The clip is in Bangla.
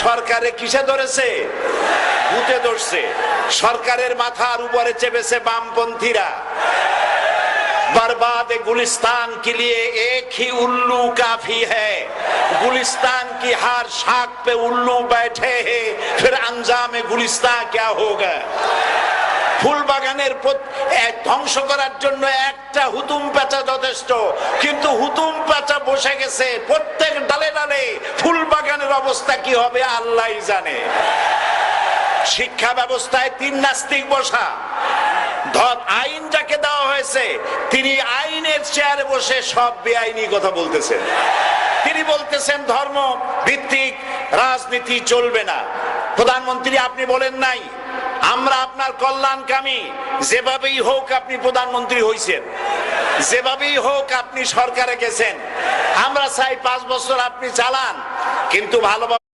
সরকারে কিসে ধরেছে? ভূতে ধরছে। সরকারের মাথার উপরে চেপেছে বামপন্থীরা। बर्बाद गुलिस्तान के लिए एक ही उल्लू काफी है, गुलिस्तान की हर शाख पे उल्लू बैठे हैं, फिर अंजाम गुलिस्तान क्या होगा? ফুল বাগানের ধ্বংস করার জন্য একটা হুতুম পেঁচা যথেষ্ট, কিন্তু হুতুম পেঁচা বসে গেছে প্রত্যেক ডালে ডালে। ফুল বাগানের অবস্থা কি হবে আল্লাহই জানে। শিক্ষা ব্যবস্থায় 3 নাস্তিক বসা। আইন যাকে দেওয়া হয়েছে তিনি আইনের চেয়ারে বসে সব বেআইনি কথা বলতেছেন। তিনি বলতেছেন ধর্ম ভিত্তিক রাজনীতি চলবে না। প্রধানমন্ত্রী আপনি বলেন নাই আমরা আপনার কল্যাণকামী, যেভাবেই হোক আপনি প্রধানমন্ত্রী হয়েছেন, যেভাবেই হোক আপনি সরকারে গেছেন, আমরা চাই 5 বছর আপনি চালান, কিন্তু ভালোভাবে